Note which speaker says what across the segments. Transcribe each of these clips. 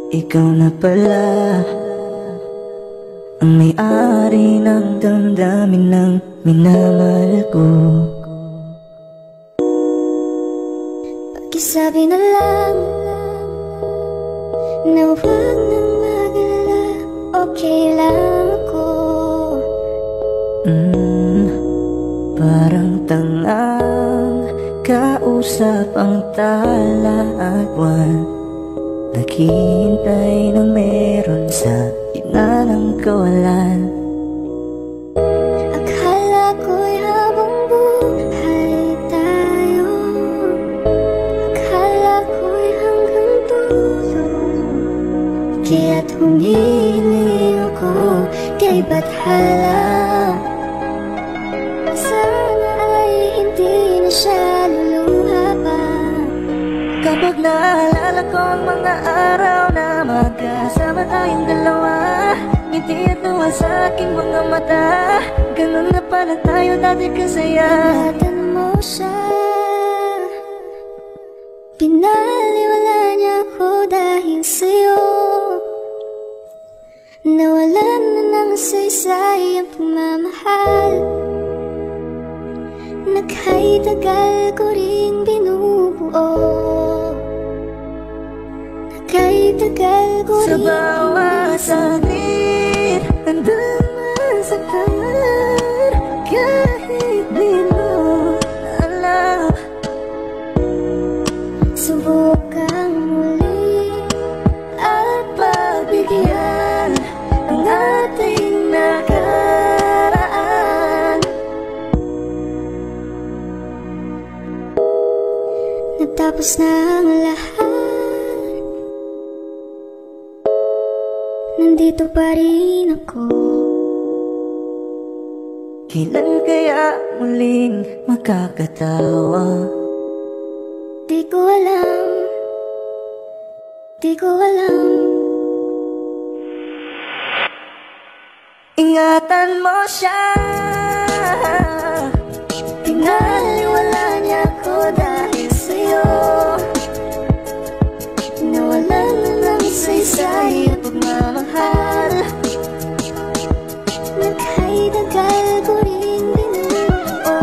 Speaker 1: ikaw na pala ang may-ari ng damdamin ng minamahal ko.
Speaker 2: Pakisabi na lang na huwag nang mag-alala, okay lang ako.
Speaker 1: Parang tangang kausap ang tala at buwan, naghihintay na meron sa gitna ng kawalan.
Speaker 2: Akala ko'y habang buhay tayo, akala ko'y hanggang dulo, kaya't humiling ako kay Bathala. Sana ay hindi na siya luluha pa.
Speaker 1: Kapag naalala ko ang mga araw na magkasama tayong dalawa, ngiti at tuwa sa aking mga mata, ganun na pala tayo dati kasaya.
Speaker 2: Ingatan mo siya, pinaliwala niya ako dahil sa'yo. Nawalan na ng saysay ang pagmamahal na kahit tagal ko rin binubuo, na kahit tagal ko rin
Speaker 1: sa bawat saglit hanggang masaktan, kahit di mo alam.
Speaker 2: Subukang muli at pagbigyan ang ating nakaraan. Natapos na ang lahat, nandito pa rin ako.
Speaker 1: Kailan kaya muling makakatawa?
Speaker 2: Di ko alam, di ko alam.
Speaker 1: Ingatan mo siya,
Speaker 2: pinaliwala niya ako dahil sa'yo. Nawalan na ng saysay ang pagmamahal na kahit tagal ko rin binubuo,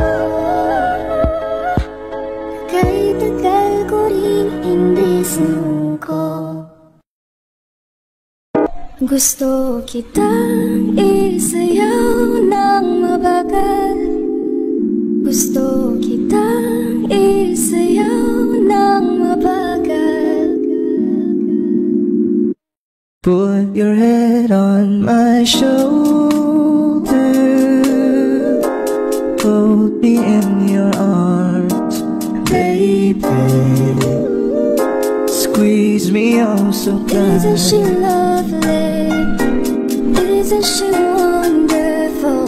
Speaker 2: na kahit tagal ko rin hindi sinuko. Gusto kitang isayaw ng mabagal, gusto kitang isayaw ng mabagal.
Speaker 1: put your head on my shoulder, hold me in your arms, baby. Squeeze me oh so tight.
Speaker 2: Isn't she lovely? Isn't she wonderful?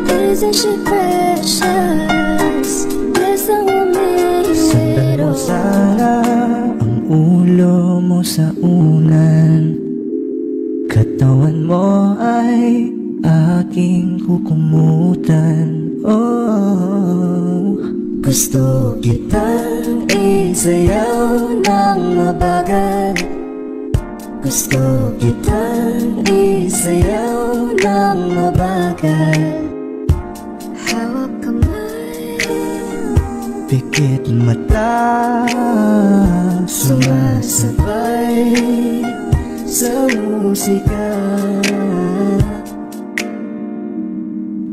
Speaker 2: Isn't she precious? Yes, I want me
Speaker 1: Sandan mo sana ang ulo mo sa unan, katawan mo ay aking kukumutan. Oh, gusto kitang isayaw ng mabagal, gusto kitang isayaw ng mabagal.
Speaker 2: hawak kamay,
Speaker 1: Pikit mata, sumasabay sa musika.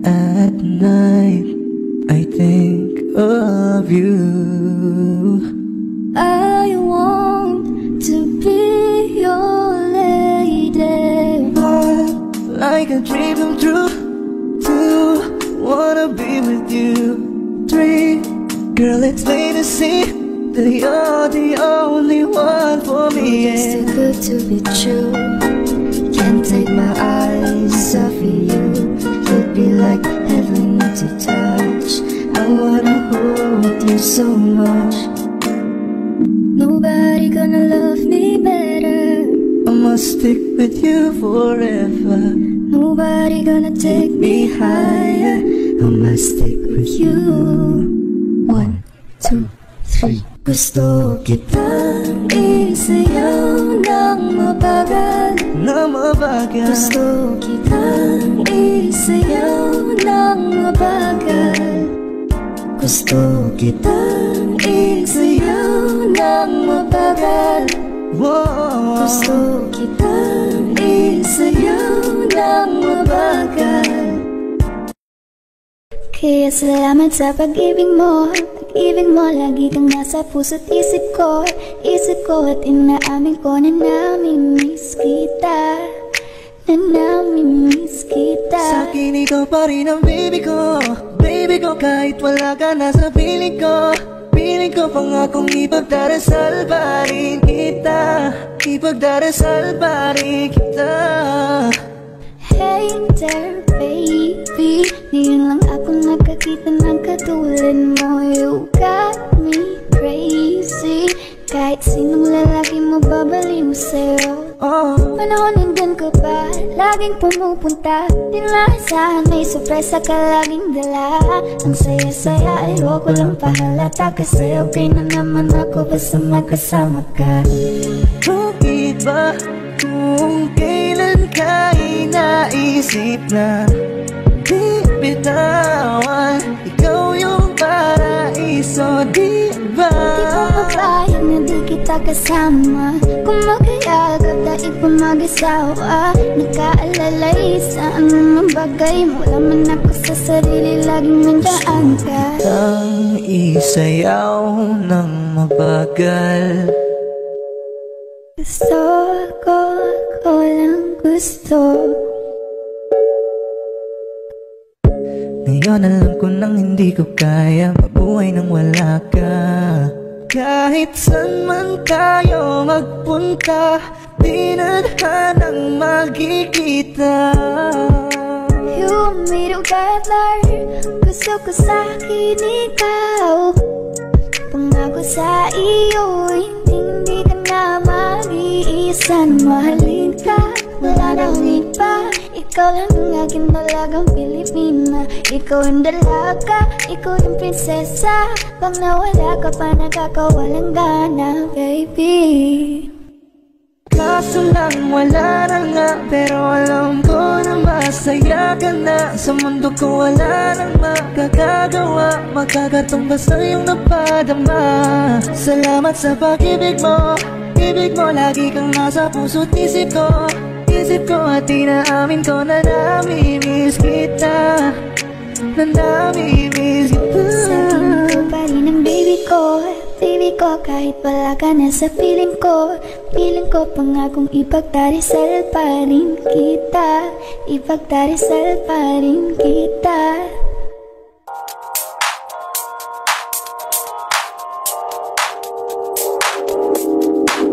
Speaker 1: At night, I think of you.
Speaker 2: I want to be your lady.
Speaker 1: Like a dream come true. 2, wanna be with you. 3, girl, it's plain to see that you're the only one for me.
Speaker 2: It's too good to be true. Can't take my eyes off of you. You'd be like heaven to touch. I wanna hold you so much. Nobody gonna love me better.
Speaker 1: I must stick with you forever.
Speaker 2: Nobody gonna take me higher.
Speaker 1: I must stick with
Speaker 2: You. 1, 2, 3.
Speaker 1: Gusto kitang
Speaker 2: Isayaw na ng mabagal,
Speaker 1: na mabagal.
Speaker 2: gusto kitang isayaw ng mabagal, gusto kitang isayaw ng mabagal, gusto kitang isayaw ng mabagal. Kaya salamat sa pag-ibig mo, pag-ibig mo lagi kang nasa puso't isip ko at inaamin ko na namimiss kita, na namimiss kita.
Speaker 1: Sa'kin ikaw pa rin ang baby ko, baby ko, kahit wala ka na sa piling ko. Piling ko pangakong ipagdarasal pa rin kita, ipagdarasal pa rin kita.
Speaker 2: Hey there baby, ngayon lang ako nakakita ng katulad mo. You got me crazy, kahit sinong lalaki mo babaliw sa'yo. Panahon nandun ka pa, laging pumupunta, di naasahan may sorpresa ka laging dala. Ang saya-saya, ayoko lang pahalata, kasi okay na naman ako basta magkasama ka.
Speaker 1: Bakit ba kung kailan ka inaisip na di bitawan, ikaw yung paraiso, di ba?
Speaker 2: Di ko mapayag na di kita kasama, kung magkayagap dahil pa mag-asawa. Nagkaalalay sa anong bagay, wala man ako sa sarili, laging nandiyan ka.
Speaker 1: Ang isayaw ng mabagal,
Speaker 2: gusto ko, ako lang gusto.
Speaker 1: ngayon alam ko nang hindi ko kaya mabuhay nang wala ka. Kahit saan man tayo magpunta, di na tanang magkikita.
Speaker 2: You made it better, gusto ko sa'kin ikaw. Pangako sa iyo, hindi ka na mag-iisa, mahalin ka, wala nang iba. Ikaw lang ang aking dalagang Pilipina, ikaw ang dalaga, ikaw yung prinsesa. Pag nawala ka pa nakakawalang gana, baby.
Speaker 1: Kaso lang wala na nga, pero alam ko na masaya ka na. Sa mundo ko wala nang makakagawa, makakatumbas na iyong napadama. Salamat sa pag-ibig mo, ibig mo lagi kang nasa puso't isip ko. Isip ko at inaamin ko na namimiss kita, na namimiss kita.
Speaker 2: Sa'kin ko pa rin ang baby ko, baby ko, kahit wala ka na sa piling ko. Piling ko pangakong ipagdarasal pa rin kita, ipagdarasal pa rin kita.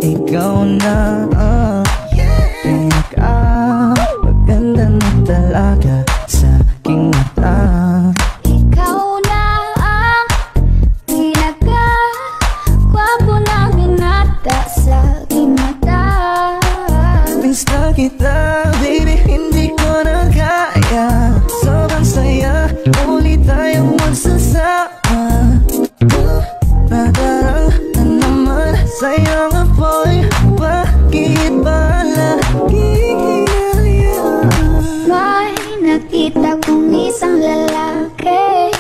Speaker 1: Ikaw na maganda na talaga sa aking mata.
Speaker 2: Ikaw na ang pinaka-gwapo namin nata sa aking mata.
Speaker 1: Miss na kita, baby, hindi ko na kaya. Sobrang saya, ulit tayong magsasama. Nadarang na naman, sayang apoy, bakit ba laging
Speaker 2: May nakita kong isang lalaki,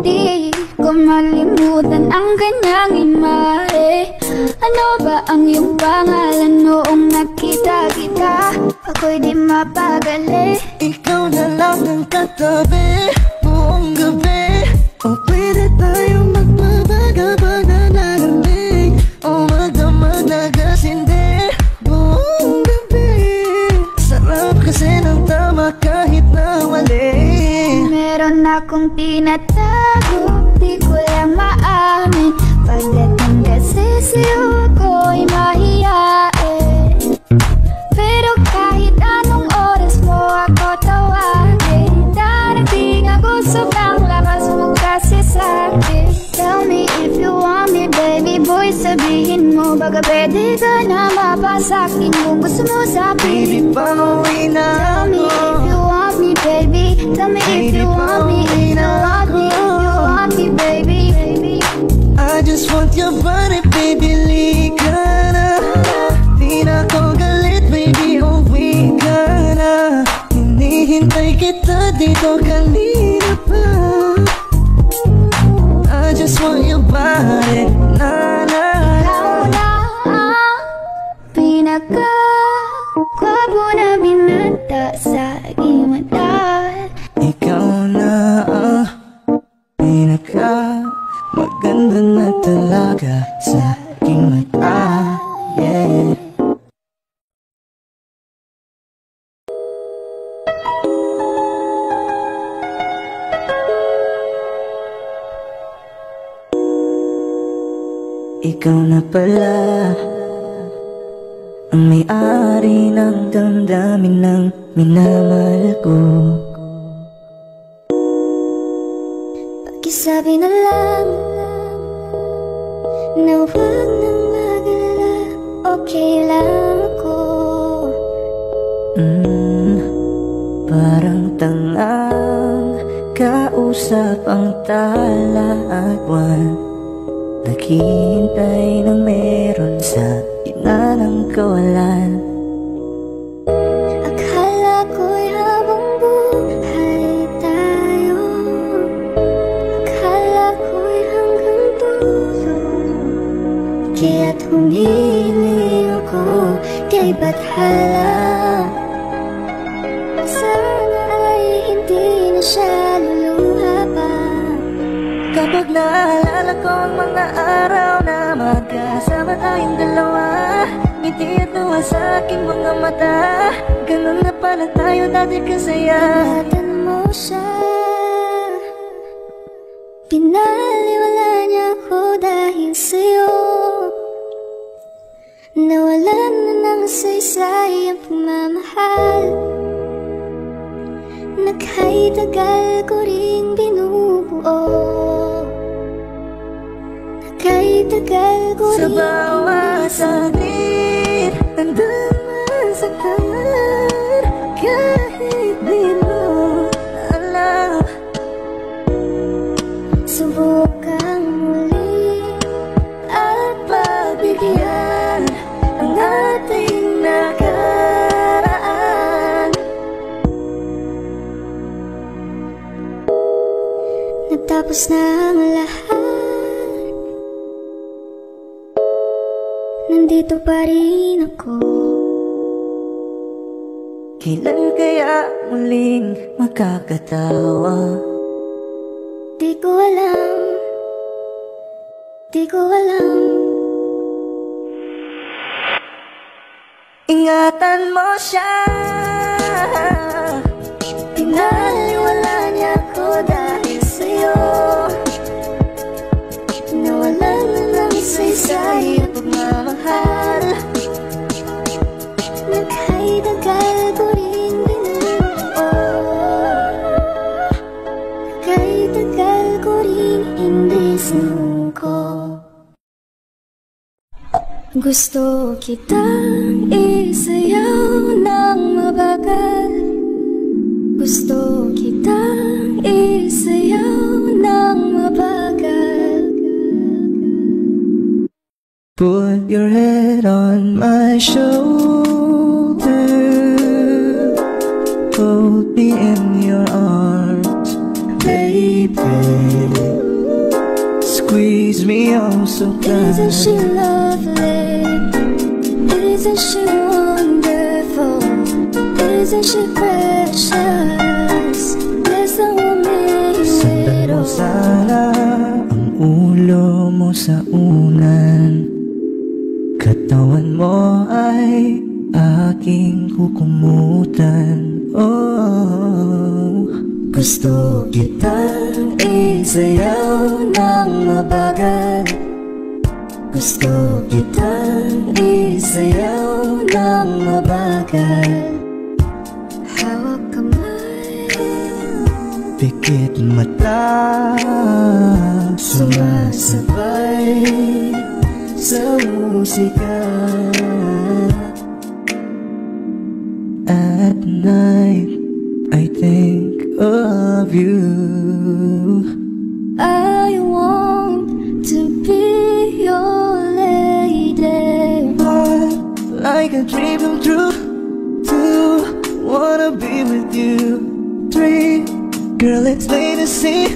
Speaker 2: di ko malimutan ang kanyang imahe. Ano ba ang iyong pangalan noong nakita kita? Ako'y di mapagali.
Speaker 1: ikaw na lang ang katabi buong gabi. O pwede tayong magpabaga pag nananalig, o magdamag na gasindi buong gabi. Sarap kasi ng tama kahit na mali.
Speaker 2: Meron akong tinatago, di ko lang maamin. Pagdating kasi sa'yo ko'y mahihain. Pero kahit anong oras mo ako tawagin, darating ako sobrang lakas mo kasi sa'kin. Tell me if you want me, baby boy, sabihin mo. Baka pwede ka na mapasakin kung gusto mo sa
Speaker 1: Baby, pauwi na
Speaker 2: Tell me
Speaker 1: ako.
Speaker 2: if you want me, baby. Tell me if you want me, if you want me, if you want me, baby.
Speaker 1: I just want your body, baby, lika na. Di na ako nandito kanina pa. I just want your body, na na.
Speaker 2: Ikaw na ang pinaka-gwapo na binata sa aking mata.
Speaker 1: Ikaw na ang pinaka-maganda na talaga sa aking mata, yeah. Ikaw na pala ang may-ari ng damdamin ng minamahal ko.
Speaker 2: Pakisabi na lang na huwag nang mag-alala, okay lang ako.
Speaker 1: Parang tangang kausap ang tala at buwan, naghihintay ng meron sa gitna ng kawalan.
Speaker 2: Akala ko'y habang buhay tayo, akala ko'y hanggang dulo, kaya't humili ako kay Bathala. Sana ay hindi na siya luluha pa.
Speaker 1: Kapag naalala ko ang mga araw na magkasama tayong dalawa, ngiti at tuwa sa aking mga mata, ganun na pala tayo dati kasaya.
Speaker 2: Ingatan mo siya, pinaliwala niya ako dahil sa'yo. Nawalan na ng saysay ang pagmamahal na kahit tagal ko rin binubuo, na kahit tagal ko
Speaker 1: Sa
Speaker 2: rin
Speaker 1: bawat saglit, nandun masaktan, kahit di mo alam.
Speaker 2: subukang muli
Speaker 1: At pagbigyan ang ating nakaraan.
Speaker 2: Natapos na ang lahat, nandito pa rin ako.
Speaker 1: Kailan kaya muling makakatawa?
Speaker 2: Di ko alam, di ko alam.
Speaker 1: Ingatan mo siya, pinaliwala niya ako dahil sa'yo. Nawalan na ng saysay ang pagmamahal
Speaker 2: na kahit tagal ko rin binubuo, na kahit tagal ko rin hindi sinuko. Gusto kitang isayaw ng mabagal, gusto kitang isayaw ng mabagal.
Speaker 1: Put your head on my shoulder, hold me in your arms, baby. Squeeze me oh so tight.
Speaker 2: Isn't she lovely? Isn't she wonderful? Isn't she precious? There's no woman
Speaker 1: Sundan mo
Speaker 2: little.
Speaker 1: sana ang ulo mo sa unan, katawan mo ay aking kukumutan. Oh, gusto kitang isayaw ng mabagal, gusto kitang isayaw ng mabagal.
Speaker 2: Hawak kamay,
Speaker 1: Pikit mata, sumasabay sa musika. At night, I think of you.
Speaker 2: I want to be your lady.
Speaker 1: One, like a dream come true. Two, wanna be with you. Three, Girl, it's plain to see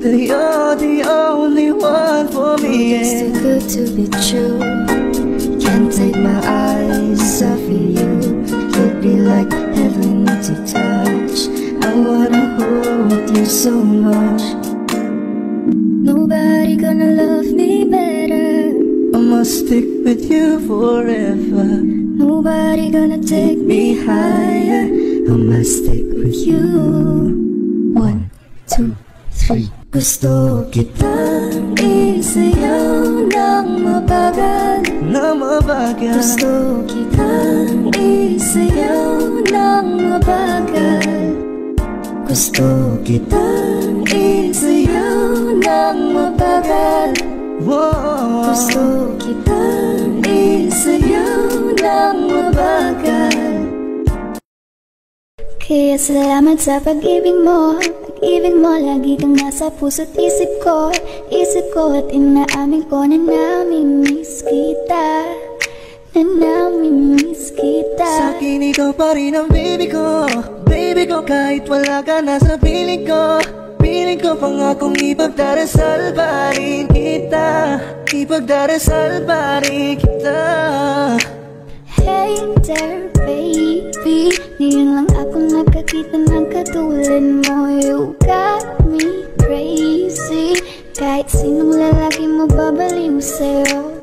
Speaker 1: that you're the only one for me.
Speaker 2: It's too good to be true. Can't take my eyes off of you. You'd be like heaven to touch. I wanna hold you so much. Nobody gonna love me better.
Speaker 1: I'ma stick with you forever.
Speaker 2: Nobody gonna take me higher. I'ma stick with you. 1, 2, 3. Gusto kitang isayaw ng mabagal. Gusto kitang isayaw ng mabagal. Gusto kitang isayaw ng mabagal. Gusto kitang isayaw ng mabagal. Kaya salamat sa pag-ibig mo. Pag-ibig mo, lagi kang nasa puso't isip ko. Isip ko at inaamin ko na namimiss kita. Na namimiss kita.
Speaker 1: Sa'kin ikaw pa rin ang baby ko. Baby ko kahit wala ka na sa piling ko. Piling ko pangakong ipagdarasal pa rin kita. Ipagdarasal pa rin kita.
Speaker 2: Hey there baby, ngayon lang ako nakakita ng katulad mo. You got me crazy. Kahit sinong lalaki mo babaliw sa'yo.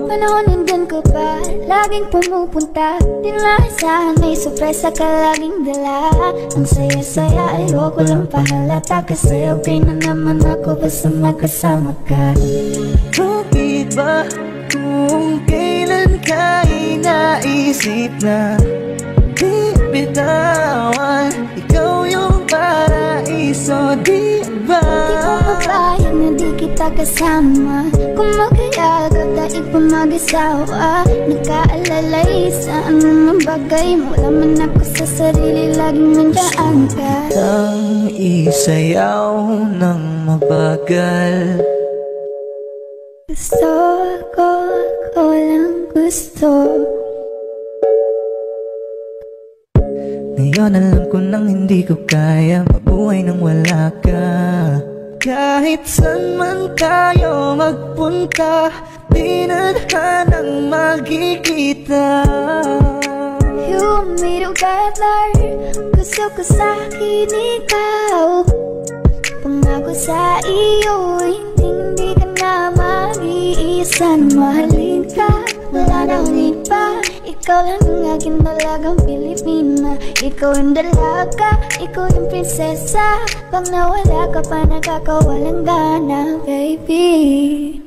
Speaker 2: Panahon nandun ka pa, laging pumupunta. Di naasahan may sorpresa ka laging dala. Ang saya-saya ayoko lang pahalata. Kasi okay na naman ako basta magkasama ka.
Speaker 1: Bakit ba kung kailan ka inaisip na di bitawan? Ikaw yung paraiso, di ba?
Speaker 2: Di ko papayag na di kita kasama. Kung magkayagap dahil pa mag-asawa. Nagkaalalay sa anumang bagay. Wala man ako sa sarili, laging nandaan ka.
Speaker 1: Ang isayaw ng mabagal.
Speaker 2: Gusto ko, ako lang gusto.
Speaker 1: Ngayon alam ko nang hindi ko kaya mabuhay nang wala ka. Kahit saan man tayo magpunta, di na hanang magkikita.
Speaker 2: You made together, gusto ko sa'kin ikaw. Pangako sa iyo, hindi ka na mag-iisa na mahalin ka. Wala na akong iba, ikaw lang ang aking dalagang Pilipina. Ikaw yung dalaga, ikaw yung prinsesa. Pag nawala ka pa nakakawalang gana, baby.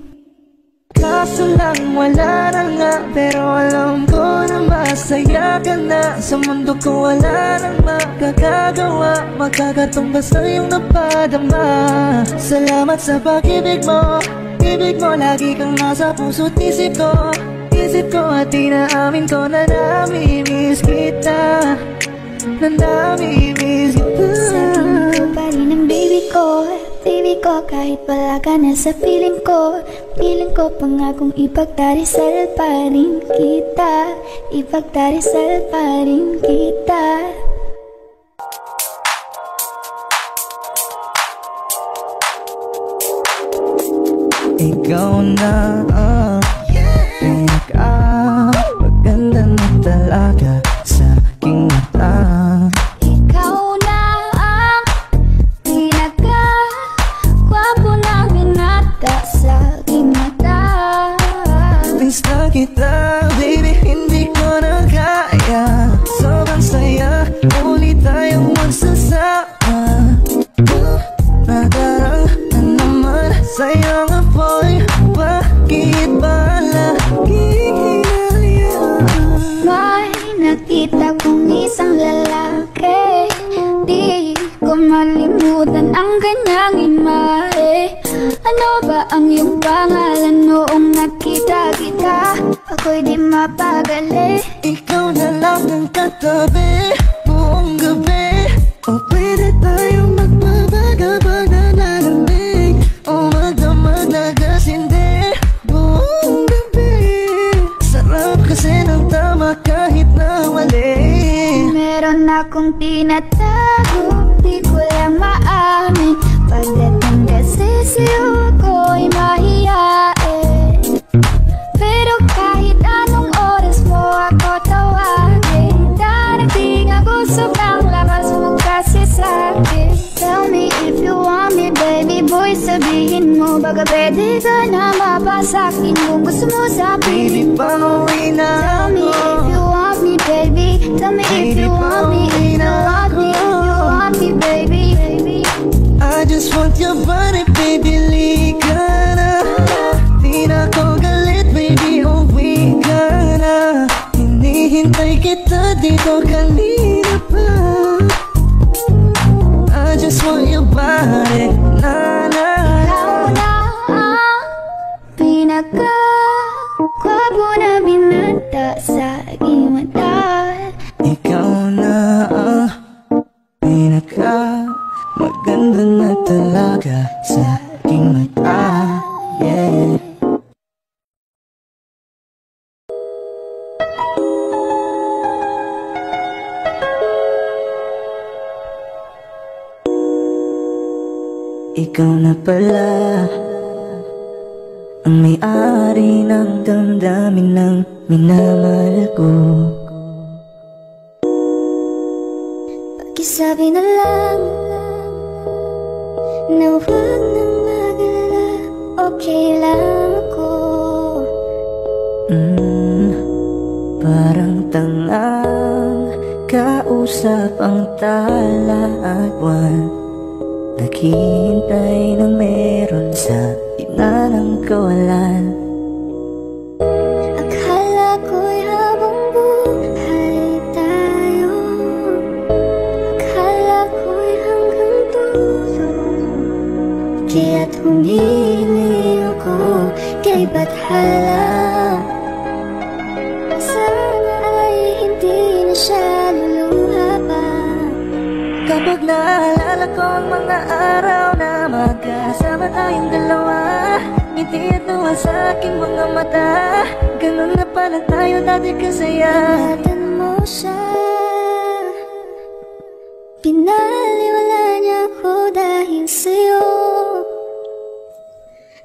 Speaker 1: Kaso lang wala na nga, pero alam ko na masaya ka na. Sa mundo ko wala nang makakagawa, magkakatumbas na yung napadama. Salamat sa pag-ibig mo. Ibig mo lagi kang nasa puso't isip ko. Isip ko at inaamin ko na namimiss kita. Na namimiss kita.
Speaker 2: Sa'kin ko pa rin ang baby ko. Baby ko kahit wala ka na sa piling ko. Piling ko pangakong ipagdarisal pa rin kita. Ipagdarisal pa rin kita.
Speaker 1: Ikaw na pinaka-maganda na talaga sa aking mata.
Speaker 2: Ikaw na ang pinaka-gwapo na binata sa aking mata.
Speaker 1: Miss na kita, baby, hindi ko na kaya. Sobrang saya, uli tayong magsasama. Nadarang na naman sayang apoy. Bakit ba lagi hinahayaan?
Speaker 2: May nakita kong isang lalaki. Di ko malimutan ang kanyang imahe. Ano ba ang iyong pangalan noong nakita kita? Ako'y di mapagali.
Speaker 1: Ikaw na lang ang katabi buong gabi. O pwede tayong magbabaga pag nalalamig. O magdamag na kasindi buong gabi. Sarap kasi ng tama kahit na mali.
Speaker 2: Meron akong tinatago, di ko lang Pwede ka na mapasakin kung gusto mo sa
Speaker 1: Baby,
Speaker 2: piling.
Speaker 1: pauwi na
Speaker 2: Tell me
Speaker 1: ako.
Speaker 2: if you want me, baby. Tell me if you want me, if you want me, if you want me, baby.
Speaker 1: I just want your body, baby, lika na. Di na ko galit, baby, uwi ka na. Hinihintay kita dito kanina pa. I just want your body, na na na.
Speaker 2: Ikaw na ang pinaka-gwapo na binata sa aking mata.
Speaker 1: Ikaw na ang pinaka-maganda na talaga sa aking mata. Yeah. Ikaw na pala ang may-ari ng damdamin ng minamahal ko.
Speaker 2: Pakisabi na lang na huwag nang mag-alala, okay lang ako.
Speaker 1: Parang tangang kausap ang tala at buwan. Naghihintay na meron sa gitna ng kawalan.
Speaker 2: Akala ko'y habang buhay tayo, akala ko'y hanggang dulo. Kaya't humili ako kay Bathala. Sana ay hindi na siya luluha pa.
Speaker 1: Kapag naalala ko ang mga araw na magkasama tayong dalawa, ngiti at tawa sa aking mga mata. Ganun na pala tayo dati kasaya.
Speaker 2: Ingatan mo siya, pinaliwala niya ako dahil sa'yo.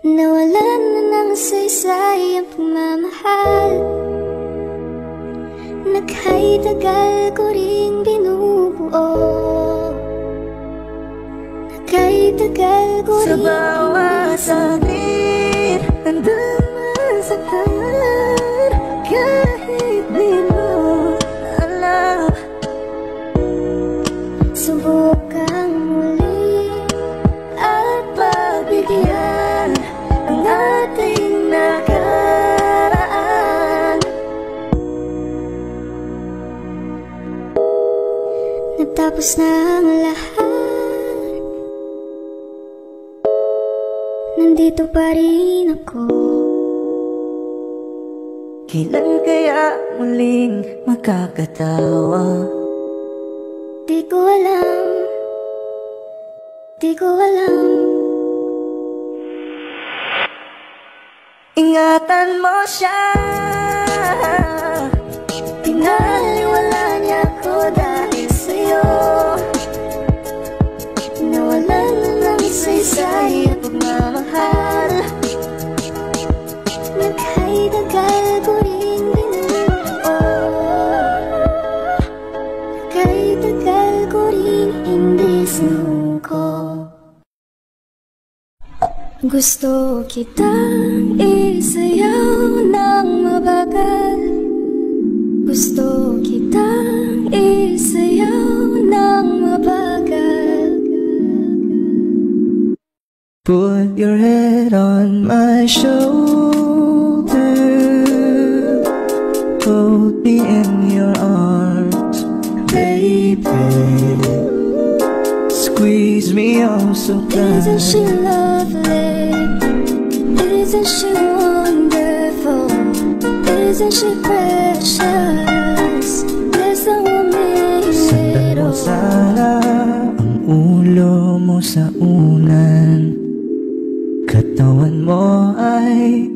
Speaker 2: Nawalan na ng saysay ang pagmamahal na kahit tagal ko rin binubuo. Kahit tagal ko
Speaker 1: Sa
Speaker 2: rin
Speaker 1: bawat saglit, nandun masaktan. Kahit di mo alam,
Speaker 2: subukang muli
Speaker 1: at pagbigyan ang ating nakaraan.
Speaker 2: Natapos na ang lahat, nandito pa rin ako.
Speaker 1: Kailan kaya muling makakatawa?
Speaker 2: Di ko alam, di ko alam.
Speaker 1: Ingatan mo siya, pinaliwala niya ako dahil sa'yo. Nawalan na ng saysay at pagmamahal
Speaker 2: Na kahit tagal ko rin binubuo, na kahit tagal ko rin hindi sinuko. Gusto kitang isayaw ng mabagal, gusto kitang isayaw ng mabagal.
Speaker 1: Put your head on my shoulder, hold me in your arms, baby. Squeeze me oh so tight.
Speaker 2: Isn't she lovely? Isn't she wonderful? Isn't she precious? There's no one made it all.
Speaker 1: Sana ang ulo mo sa unan, katawan mo ay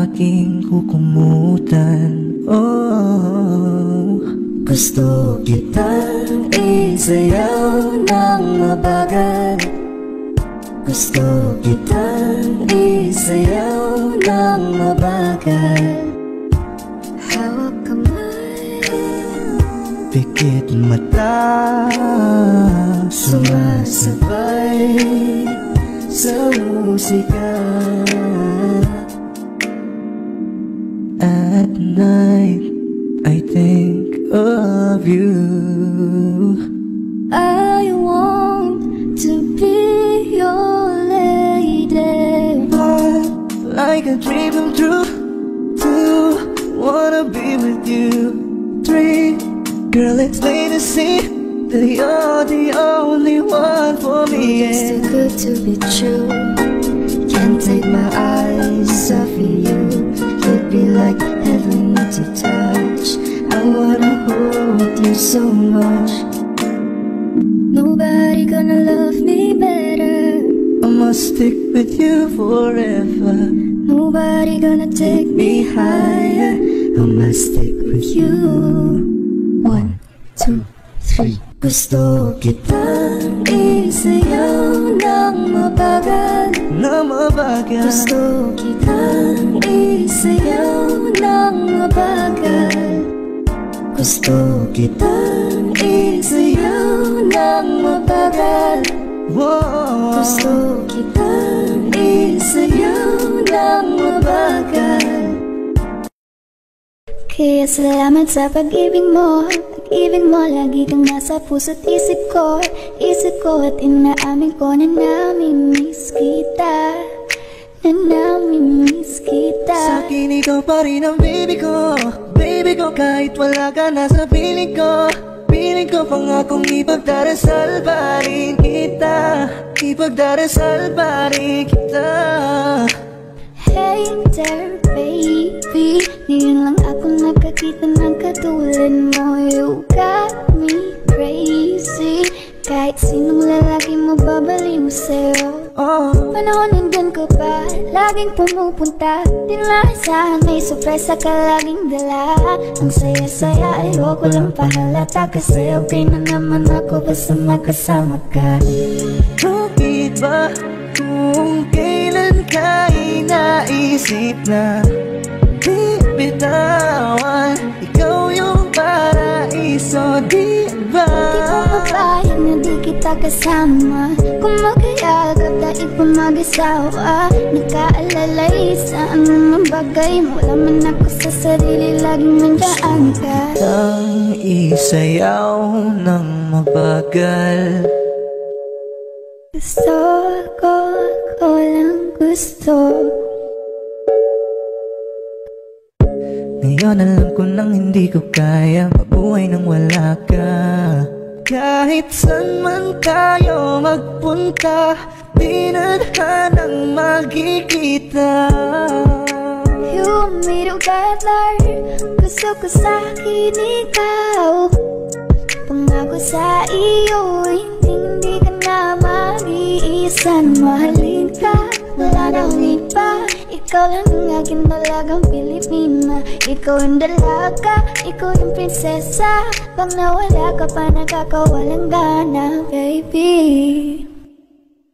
Speaker 1: aking kukumutan. Oh, gusto kitang isayaw ng mabagal, gusto kitang isayaw ng mabagal.
Speaker 2: Hawak kamay,
Speaker 1: Pikit mata, sumasabay sa musika. like a dream come true. 2, wanna be with you. 3, girl, it's plain to see that you're the only one for me.
Speaker 2: It's too good to be true. Can't take my eyes off of you. You'd be like heaven to touch. I wanna hold you so much. Nobody gonna love me better.
Speaker 1: I must stick with you forever.
Speaker 2: Nobody gonna take me higher. I must stick with you. 1, 2, 3. Gusto kitang isayaw ng mabagal.
Speaker 1: Na mabagal.
Speaker 2: Gusto kitang isayaw ng mabagal. Gusto kitang isayaw ng mabagal.
Speaker 1: Whoa.
Speaker 2: Gusto kitang isayaw ng mabagal. Kaya salamat sa pag-ibig mo. Pag-ibig mo, lagi kang nasa puso't isip ko. Isip ko at inaamin ko na namimiss kita. Na namimiss kita.
Speaker 1: Sa'kin ikaw pa rin ang baby ko. Baby ko kahit wala ka na sa piling ko. Piling ko pangakong ipagdarasal pa rin kita. Ipagdarasal pa rin kita.
Speaker 2: Hey there baby, ngayon lang ako nakakita ng katulad mo. You got me crazy. Kahit sinong lalaki mo babaliw sa'yo. Panahon nandun ka pa, laging pumupunta. Di naasahan may sorpresa ka laging dala. Ang saya-saya ayoko lang pahalata. Kasi okay na naman ako basta magkasama ka.
Speaker 1: Bakit ba kung kailan ka inaisip na di bitawan? Ikaw yung paraiso, di ba?
Speaker 2: Di ko papayag na di kita kasama. Kung magkayagap dahil pa mag-asawa. Nakaalalay sa anumang bagay. Wala man ako sa sarili, laging nandiyan ka.
Speaker 1: Ang isayaw ng mabagal.
Speaker 2: Gusto ko, ako lang gusto.
Speaker 1: Ngayon alam ko nang hindi ko kaya mabuhay nang wala ka. Kahit saan man tayo magpunta, di na hanang magkikita.
Speaker 2: You and me together, gusto ko sa'kin ikaw. Pangako sa iyo, hindi ka na mag-iisa. Mahalin ka, wala na akong iba. Ikaw lang ang aking dalagang Pilipina. Ikaw yung dalaga, ikaw yung prinsesa. Pag nawala ka pa, nakakawalang gana, baby.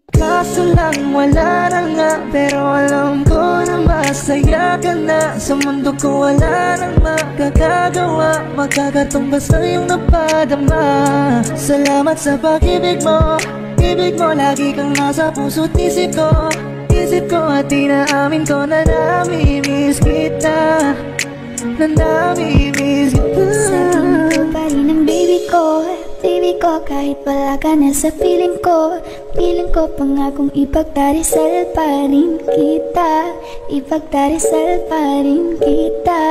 Speaker 1: Kaso lang wala na nga, pero alam ko na masaya ka na. Sa mundo ko wala nang makakagawa, magkakatong basta yung napadama. Salamat sa pag-ibig mo. Ibig mo lagi kang nasa puso't isip ko. Isip ko at inaamin ko na namimiss kita. Na namimiss kita.
Speaker 2: Sa'kin ko pa rin ang baby ko. Baby ko kahit wala ka na sa piling ko. Piling ko pangakong ipagdarasal pa rin kita. Ipagdarasal pa rin kita.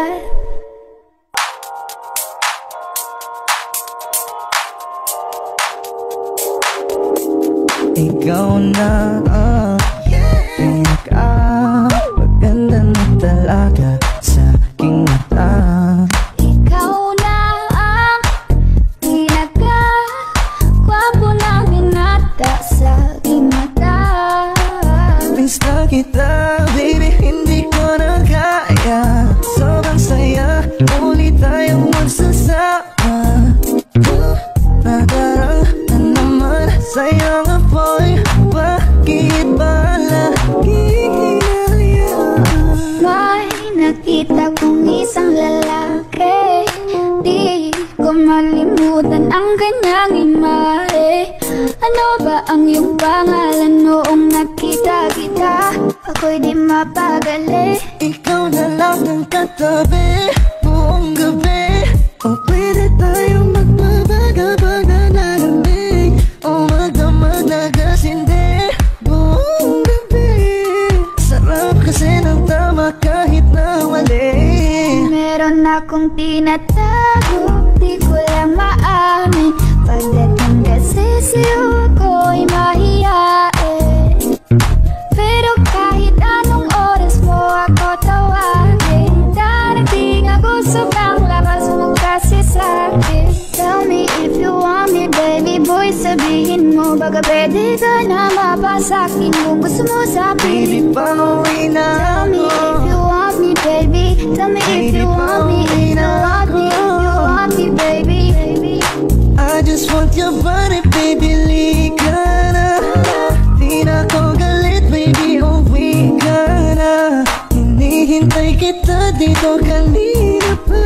Speaker 1: Ikaw na pinaka-maganda na talaga sa aking mata.
Speaker 2: Ikaw na ang pinaka-gwapo na binata sa aking mata.
Speaker 1: Miss na kita, baby, hindi ko na kaya. Sobrang saya, muli tayong magsasama. Nadarang na naman sa'yo nga boy. Bakit ba laging hinayaan?
Speaker 2: May nakita kong isang lalaki. Di ko malimutan ang kanyang imahe. Ano ba ang iyong pangalan noong nakita kita? Ako'y di mapagali.
Speaker 1: Ikaw na lang ang katabi buong gabi. O pwede tayong magbabaga pag nalalamig. O magdamag na gasindi buong gabi. Sarap kasi ng tama
Speaker 2: akong tinatago, di ko lang maamin. Pagdating kasi sa'yo ko'y mahihain. Pero kahit anong oras mo ako tawagin, darating ako sobrang lakas mo kasi sa'kin. Tell me if you want me, baby boy, sabihin mo baka pwede ka na mapasakin kung gusto mo sa
Speaker 1: Baby, pauwi na
Speaker 2: Tell me
Speaker 1: ako.
Speaker 2: if you want me, baby. Tell me if you want me, if you want me, if you want me, baby.
Speaker 1: I just want your body, baby, lika na. Di na ko galit, baby, uwi ka na. Hinihintay kita dito kanina pa.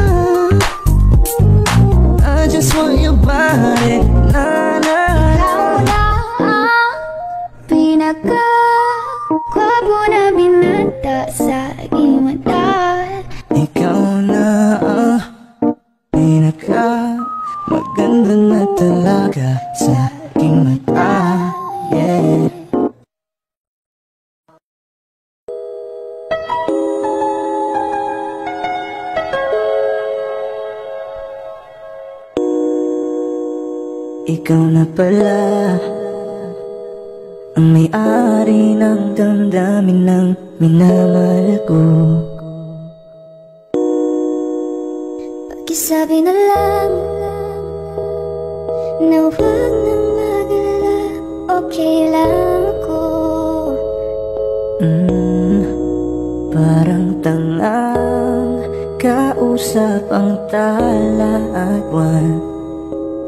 Speaker 1: I just want your body, na na.
Speaker 2: Ikaw na ang pinaka-gwapo na binata sa aking mata.
Speaker 1: Ikaw na ang pinaka maganda na talaga sa aking mata. Yeah. Ikaw na pala ang may-ari ng damdamin ng minamahal ko.
Speaker 2: Pakisabi na lang na huwag nang mag-alala, okay lang ako.
Speaker 1: Parang tangang kausap ang tala at buwan,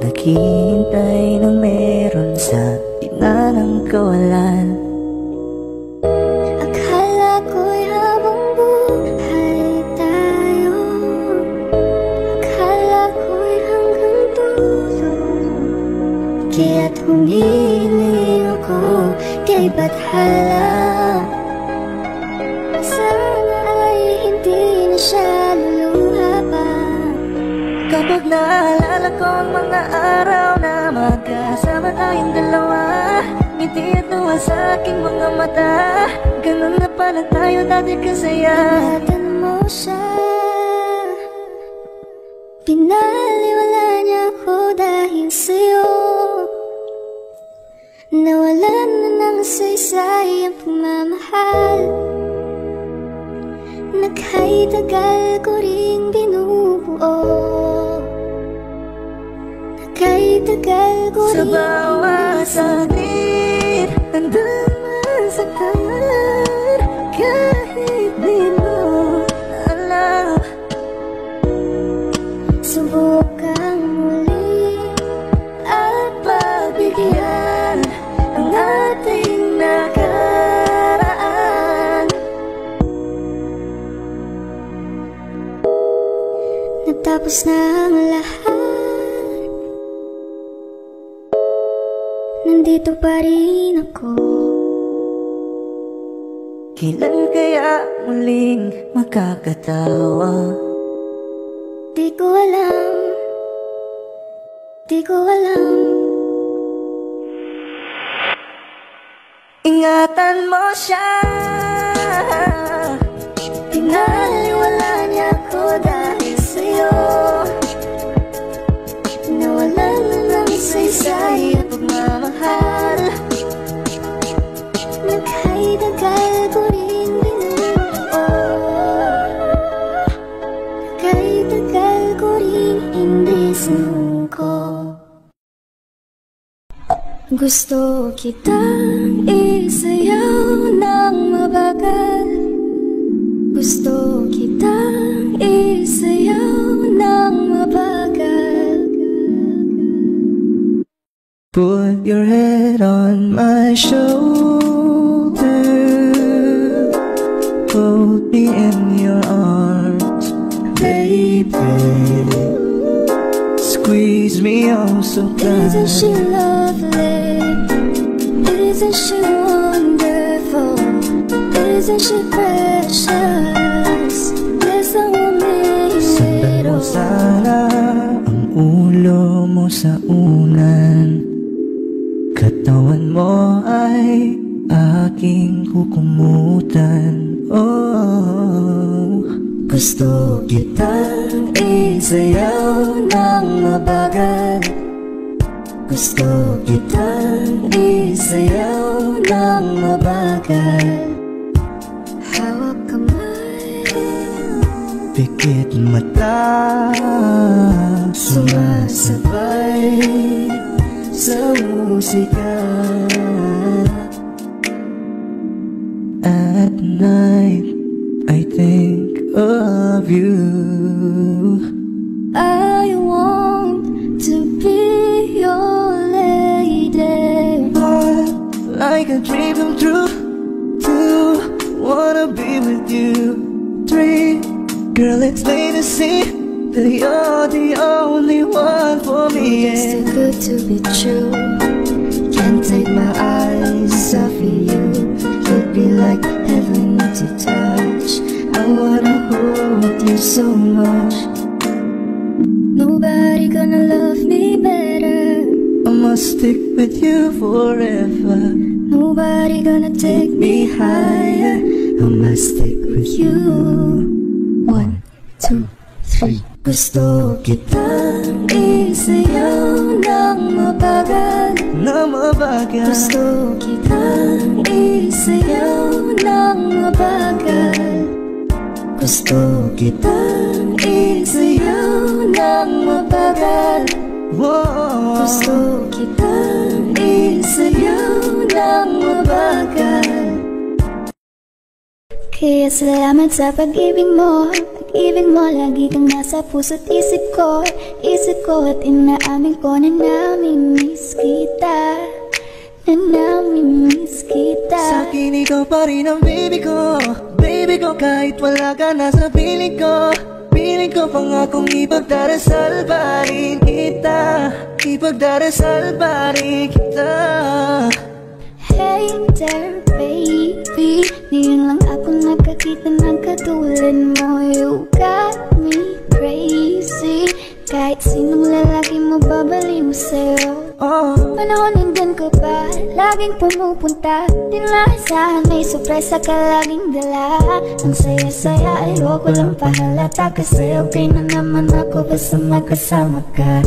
Speaker 1: naghihintay ng meron sa gitna ng kawalan.
Speaker 2: Akala ko'y habang buhay tayo, akala ko'y hanggang dulo, kaya't humili ako kay Bathala. Sana ay hindi na siya luluha pa.
Speaker 1: Kapag naalala ko ang mga araw na magkasama tayong dalawa, ngiti at tuwa sa aking mga mata, ganun na pala tayo dati kasaya.
Speaker 2: Ingatan mo siya, pinaliwala niya ako dahil sa'yo. Nawalan na ng saysay ang pagmamahal, naka'y tagal ko ring binubuo, naka'y tagal ko
Speaker 1: Sa
Speaker 2: ring
Speaker 1: bawat sakit, hanggang masaktan, kahit di mo alam.
Speaker 2: subukang muli
Speaker 1: At pagbigyan ang ating nakaraan.
Speaker 2: natapos na ang lahat, nandito pa rin ako.
Speaker 1: Kailan kaya muling makakatawa?
Speaker 2: Di ko alam, di ko alam.
Speaker 1: Ingatan mo siya, pinaliwala niya ako dahil sa'yo. Nawalan na ng saysay at pagmamahal,
Speaker 2: Naka'y tagal ko rin binuo, naka'y tagal ko rin hindi sinuko. Gusto kitang isayaw ng mabagal, gusto kitang isayaw ng mabagal.
Speaker 1: put your head on my shoulder, hold me in your arms, baby. Squeeze me oh so
Speaker 2: Isn't she
Speaker 1: tight.
Speaker 2: lovely? Isn't she wonderful? Isn't she precious? Yes, I want
Speaker 1: Sundan
Speaker 2: it
Speaker 1: mo
Speaker 2: all.
Speaker 1: sana ang ulo mo sa unan, katawan mo ay aking kukumutan. Oh,
Speaker 2: Gusto kitang isayaw ng mabagal. Gusto kitang isayaw ng mabagal. Hawak kamay,
Speaker 1: pikit mata,
Speaker 2: sumasabay sa musika.
Speaker 1: At night, I think of you.
Speaker 2: I want to be your lady.
Speaker 1: Heart like a dream come true. 2, wanna be with you. 3, girl, it's plain to see that you're the only one for me.
Speaker 2: It's too good to be true. Can't take my eyes off of you. You'd be like heaven to touch. I wanna hold you so much. Nobody gonna love me better.
Speaker 1: I must stick with you forever.
Speaker 2: Nobody gonna take me higher. I must stick with you. 1, 2, 3. Gusto kitang isayaw ng mabagal.
Speaker 1: Na mabagal.
Speaker 2: Gusto kitang isayaw ng mabagal. Gusto kitang isayaw ng mabagal.
Speaker 1: Whoa.
Speaker 2: Gusto kitang isayaw ng mabagal. Kaya salamat sa pag-ibig mo. Pag-ibig mo, lagi kang nasa puso't isip ko. Isip ko at inaamin ko na namimiss kita. Na namimiss kita.
Speaker 1: Sa'kin ikaw pa rin ang baby ko. Baby ko, kahit wala ka na sa piling ko. Piling ko pangakong ipagdarasal pa rin kita. Ipagdarasal pa rin kita.
Speaker 2: Hey there baby, ngayon lang ako nakakita ng katulad mo. You got me crazy. Kahit sinong lalaki mo babaliw sa'yo. Panahon nandyan ka pa, laging pumupunta. Di naasahan, may sorpresa ka laging dala. Ang saya-saya, ayoko lang pahalata. Kasi okay na naman ako basta magkasama ka.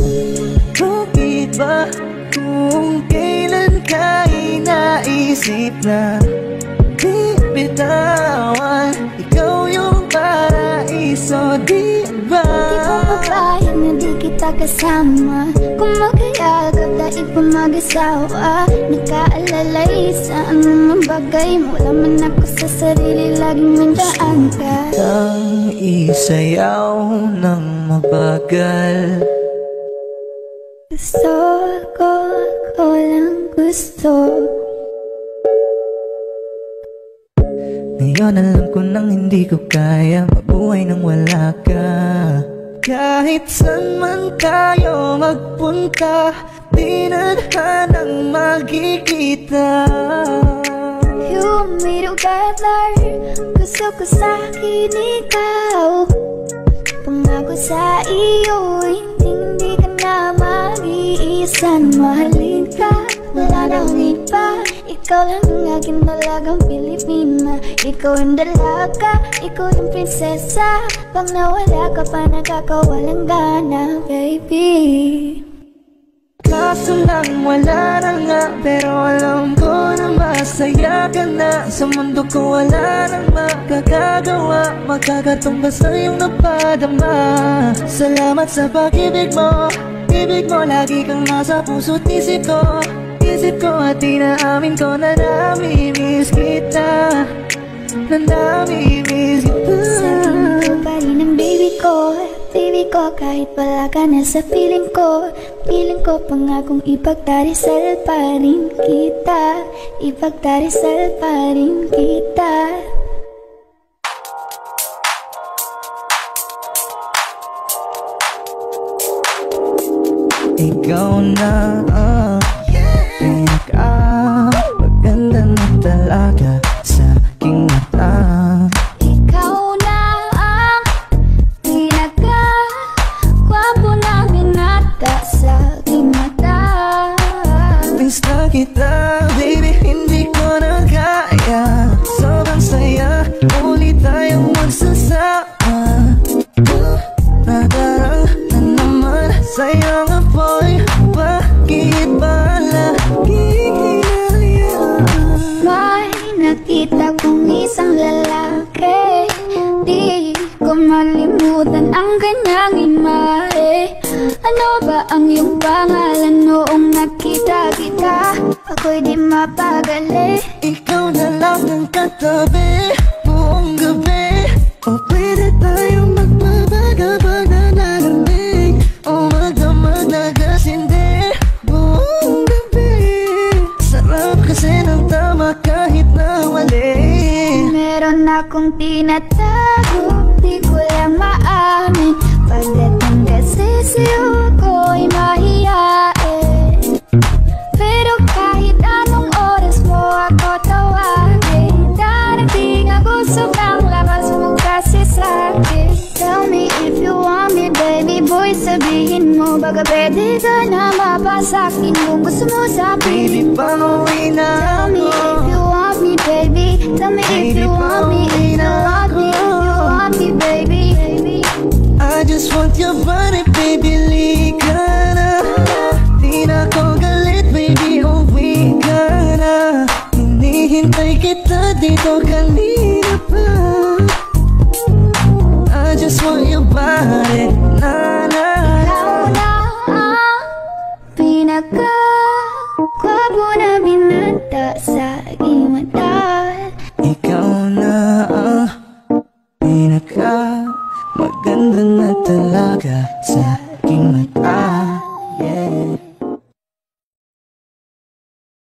Speaker 1: Bakit ba kung kailan ka inaisip na di bitawan? Ikaw yung paraiso, di ba?
Speaker 2: Di ko mapayag na di kita kasama. Kung magkayagap dahil pa mag-asawa. Nakaalalay sa anumang bagay. Wala man ako sa sarili, laging mandaan ka.
Speaker 1: Ang isayaw ng mabagal.
Speaker 2: Gusto ko, ako lang gusto.
Speaker 1: Ngayon alam ko nang hindi ko kaya mabuhay nang wala ka. Kahit saan man tayo magpunta, di na hanang magkikita.
Speaker 2: You and me together, gusto ko sa'kin ikaw. Pangako sa iyo, hindi ka na mag-iisa. Mahalin ka, wala na akong iba. Ikaw lang ang aking dalagang Pilipina. Ikaw ang dalaga, ikaw yung prinsesa. Pag nawala ka pa, nakakawalang gana, baby.
Speaker 1: Kaso lang wala na nga, pero alam ko na masaya ka na. Sa mundo ko wala nang makakagawa, magkakatumbas na yung napadama. Salamat sa pag-ibig mo. Ibig mo, lagi kang nasa puso't isip ko. Isip ko at inaamin ko na namimiss kita. Na namimiss kita.
Speaker 2: Sa'kin ko pa rin ang baby ko. Baby ko, kahit wala ka na sa piling ko. Piling ko pangakong ipagdarisal pa rin kita. Ipagdarisal pa rin kita.
Speaker 1: Ikaw na pinaka-maganda na talaga sa aking mata.
Speaker 2: Ikaw na ang pinaka-gwapo na binata sa aking mata.
Speaker 1: Miss na kita, baby, hindi ko na kaya. Sobrang saya, muli tayong magsasama.
Speaker 2: nakita kong isang lalaki. Di ko malimutan ang kanyang imahe. Ano ba ang iyong pangalan noong nakita kita? Ako'y di mapagali.
Speaker 1: Ikaw na lang ang katabi buong gabi. O pwede tayong magbabaga pag nanalamig. O magdamag na gasindi buong gabi. Sarap kasi ng tama kahit na mali.
Speaker 2: Meron akong tinatago, di ko lang maamin. Pagdating kasi sa'yo ko'y mahihain. Pero kahit anong oras mo ako tawagin, darating ako sobrang lakas mo kasi sa'kin. Tell me if you want me, baby boy, sabihin mo. Baka pwede ka na mapasakin kung gusto mo sa
Speaker 1: Baby, pauwi na
Speaker 2: Tell me
Speaker 1: ako.
Speaker 2: if you want me, baby. Tell me if you want me, if you want me, if you want me, baby.
Speaker 1: I just want your body, baby, lika na. Di na ko galit, baby, uwi ka na. Hinihintay kita dito kanina pa. I just want your body, na na.
Speaker 2: Ikaw na ang pinaka-gwapo na binata sa aking mata.
Speaker 1: Ikaw na ang pinaka maganda na talaga